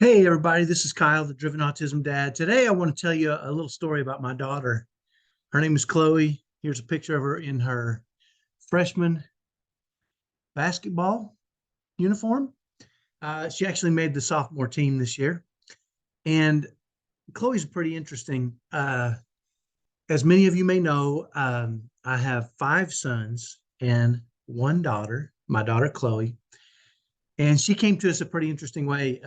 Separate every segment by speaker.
Speaker 1: Hey, everybody, this is Kyle, the Driven Autism Dad. Today, I want to tell you a little story about my daughter. Her name is Chloe. Here's a picture of her in her freshman basketball uniform. She actually made the sophomore team this year. And Chloe's pretty interesting. As many of you may know, I have five sons and one daughter, my daughter, Chloe. And she came to us a pretty interesting way.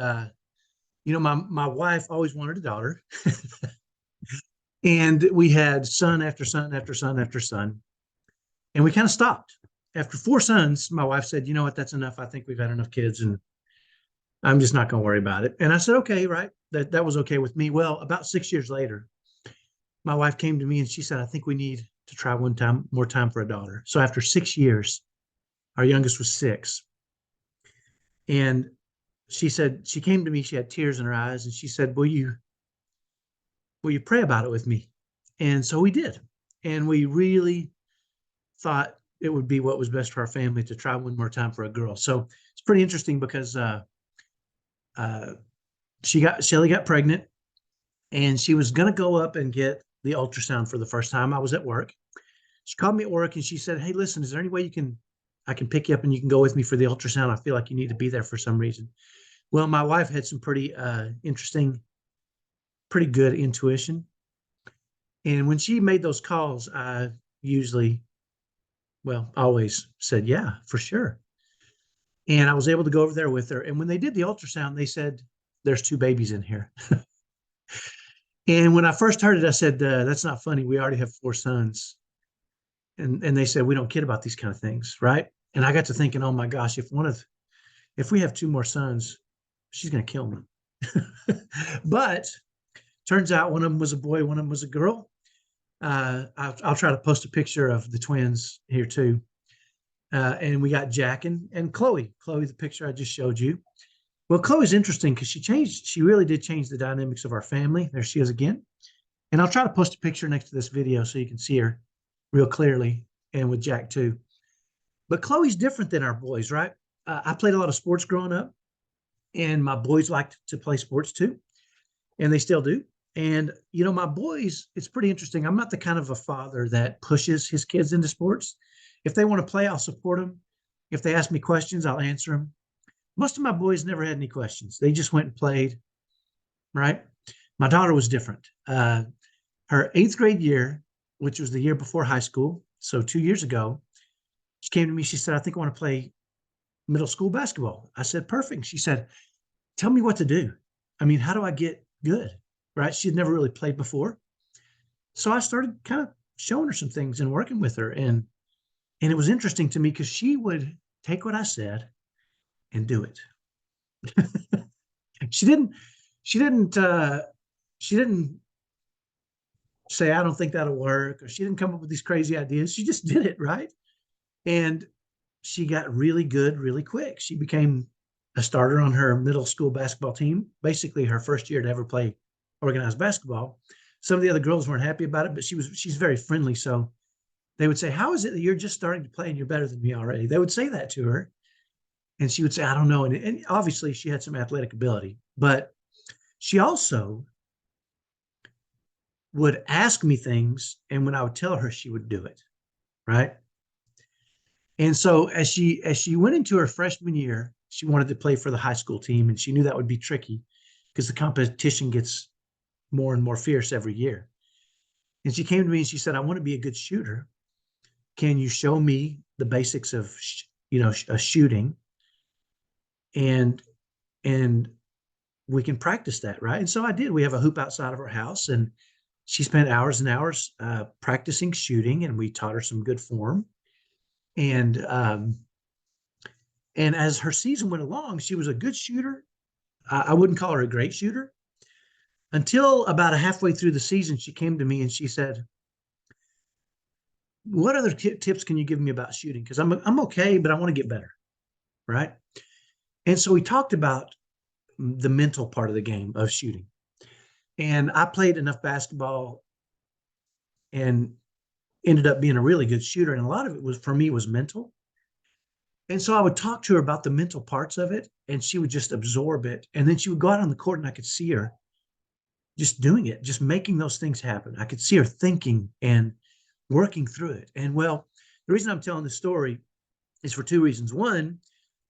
Speaker 1: My wife always wanted a daughter. And we had son after son after son after son. And we kind of stopped. After four sons, my wife said, you know what, that's enough. I think we've had enough kids and I'm just not going to worry about it. And I said, okay, right. That was okay with me. Well, about 6 years later, my wife came to me and she said, I think we need to try more time for a daughter. So after 6 years, our youngest was six. And she said, she came to me, she had tears in her eyes, and she said, will you pray about it with me? And so we did. And we really thought it would be what was best for our family to try one more time for a girl. So it's pretty interesting because uh, Shelly got pregnant and she was going to go up and get the ultrasound for the first time. I was at work. She called me at work and she said, hey, listen, is there any way I can pick you up and you can go with me for the ultrasound? I feel like you need to be there for some reason. Well, my wife had some pretty interesting, pretty good intuition. And when she made those calls, I usually, well, always said, yeah, for sure. And I was able to go over there with her. And when they did the ultrasound, they said, there's two babies in here. And when I first heard it, I said, that's not funny. We already have four sons. And they said, we don't kid about these kind of things. Right. And I got to thinking, oh my gosh, if we have two more sons, she's going to kill me. But turns out one of them was a boy, one of them was a girl. I'll try to post a picture of the twins here too. And we got Jack and Chloe. Chloe, the picture I just showed you. Well, Chloe's interesting because she really did change the dynamics of our family. There she is again. And I'll try to post a picture next to this video so you can see her real clearly, and with Jack too. But Chloe's different than our boys, right? I played a lot of sports growing up, and my boys liked to play sports too, and they still do. And, my boys, it's pretty interesting. I'm not the kind of a father that pushes his kids into sports. If they want to play, I'll support them. If they ask me questions, I'll answer them. Most of my boys never had any questions. They just went and played, right? My daughter was different. Her eighth grade year, which was the year before high school, so 2 years ago, she came to me. She said, I think I want to play middle school basketball. I said, perfect. She said, tell me what to do. I mean, how do I get good? Right? She had never really played before. So I started kind of showing her some things and working with her. And it was interesting to me because she would take what I said and do it. She didn't, she didn't, she didn't say, I don't think that'll work, or she didn't come up with these crazy ideas. She just did it, right? And she got really good really quick. She became a starter on her middle school basketball team, basically her first year to ever play organized basketball. Some of the other girls weren't happy about it, but she's very friendly. So they would say, how is it that you're just starting to play and you're better than me already? They would say that to her. And she would say, I don't know. And obviously she had some athletic ability, but she also would ask me things. And when I would tell her, she would do it. Right. And so as she went into her freshman year, she wanted to play for the high school team. And she knew that would be tricky because the competition gets more and more fierce every year. And she came to me and she said, I want to be a good shooter. Can you show me the basics of, a shooting? And we can practice that, right? And so I did. We have a hoop outside of our house, and she spent hours and hours practicing shooting, and we taught her some good form. And as her season went along, she was a good shooter. I wouldn't call her a great shooter until about halfway through the season. She came to me and she said, what other tips can you give me about shooting? Because I'm okay, but I want to get better, right? And so we talked about the mental part of the game of shooting. And I played enough basketball and ended up being a really good shooter. And a lot of it was, for me, was mental. And so I would talk to her about the mental parts of it, and she would just absorb it. And then she would go out on the court, and I could see her just doing it, just making those things happen. I could see her thinking and working through it. And well, the reason I'm telling this story is for two reasons. One,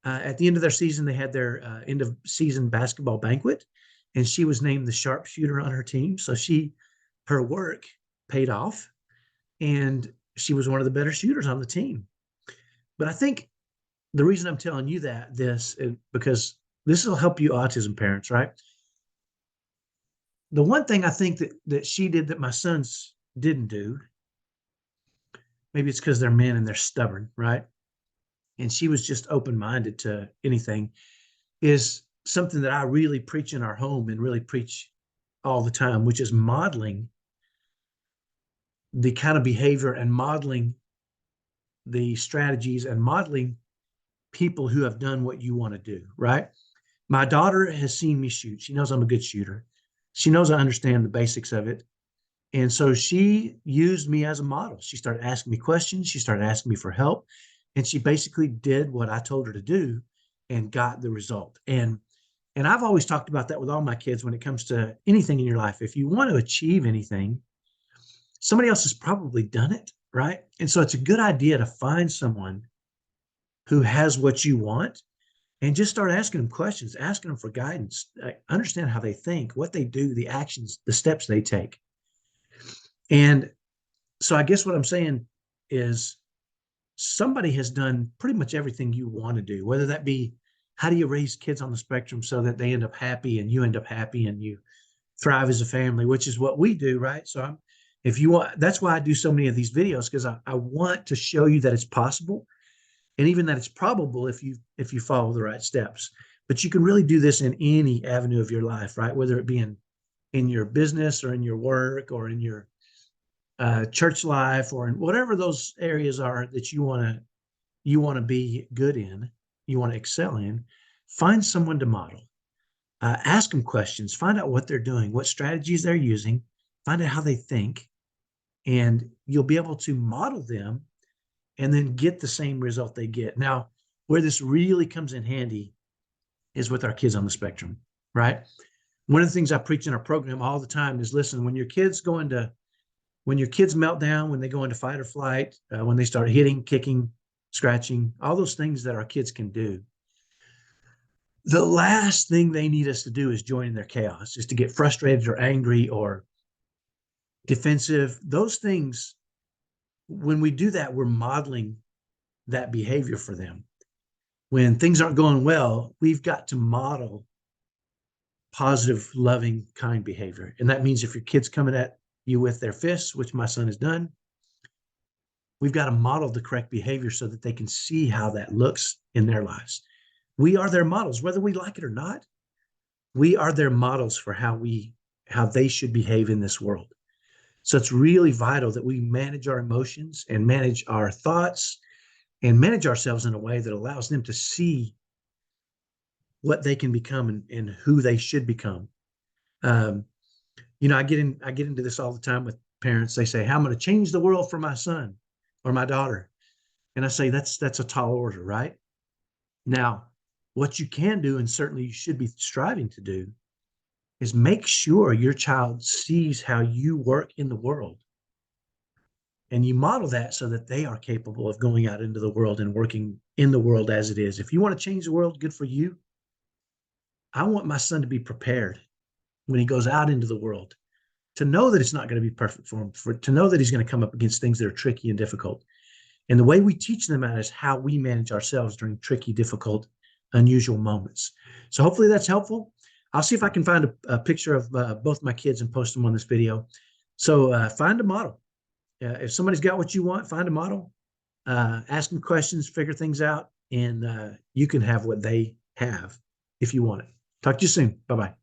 Speaker 1: at the end of their season, they had their end of season basketball banquet, and she was named the sharpshooter on her team. So her work paid off, and she was one of the better shooters on the team. But I think the reason I'm telling you this is because this will help you autism parents, right? The one thing I think that she did that my sons didn't do, maybe it's because they're men and they're stubborn, right? And she was just open-minded to anything, is something that I really preach in our home and really preach all the time, which is modeling the kind of behavior and modeling the strategies and modeling people who have done what you want to do, right? My daughter has seen me shoot. She knows I'm a good shooter. She knows I understand the basics of it. And so she used me as a model. She started asking me questions. She started asking me for help. And she basically did what I told her to do and got the result. And I've always talked about that with all my kids when it comes to anything in your life. If you want to achieve anything, somebody else has probably done it, right? And so it's a good idea to find someone who has what you want and just start asking them questions, asking them for guidance, understand how they think, what they do, the actions, the steps they take. And so I guess what I'm saying is somebody has done pretty much everything you want to do, whether that be how do you raise kids on the spectrum so that they end up happy and you end up happy and you thrive as a family, which is what we do, right? So if you want, that's why I do so many of these videos, because I want to show you that it's possible and even that it's probable if you follow the right steps. But you can really do this in any avenue of your life, right? Whether it be in your business or in your work or in your church life or in whatever those areas are that you want to be good in, you want to excel in. Find someone to model. Ask them questions. Find out what they're doing, what strategies they're using. Find out how they think, and you'll be able to model them and then get the same result they get. Now, where this really comes in handy is with our kids on the spectrum, right? One of the things I preach in our program all the time is, listen, when your kids melt down, when they go into fight or flight, when they start hitting, kicking, scratching, all those things that our kids can do, the last thing they need us to do is join in their chaos, is to get frustrated or angry or defensive. Those things, when we do that, we're modeling that behavior for them. When things aren't going well, we've got to model positive, loving, kind behavior. And that means if your kid's coming at you with their fists, which my son has done, we've got to model the correct behavior so that they can see how that looks in their lives. We are their models, whether we like it or not. We are their models for how they should behave in this world. So it's really vital that we manage our emotions and manage our thoughts and manage ourselves in a way that allows them to see what they can become and who they should become. I get into this all the time with parents. They say, "How I'm going to change the world for my son or my daughter," and I say that's a tall order, right? Now, what you can do, and certainly you should be striving to do, is make sure your child sees how you work in the world. And you model that so that they are capable of going out into the world and working in the world as it is. If you want to change the world, good for you. I want my son to be prepared when he goes out into the world, to know that it's not going to be perfect for him, to know that he's going to come up against things that are tricky and difficult. And the way we teach them that is how we manage ourselves during tricky, difficult, unusual moments. So hopefully that's helpful. I'll see if I can find a picture of both my kids and post them on this video. So find a model. If somebody's got what you want, find a model, ask them questions, figure things out, and you can have what they have if you want it. Talk to you soon. Bye-bye.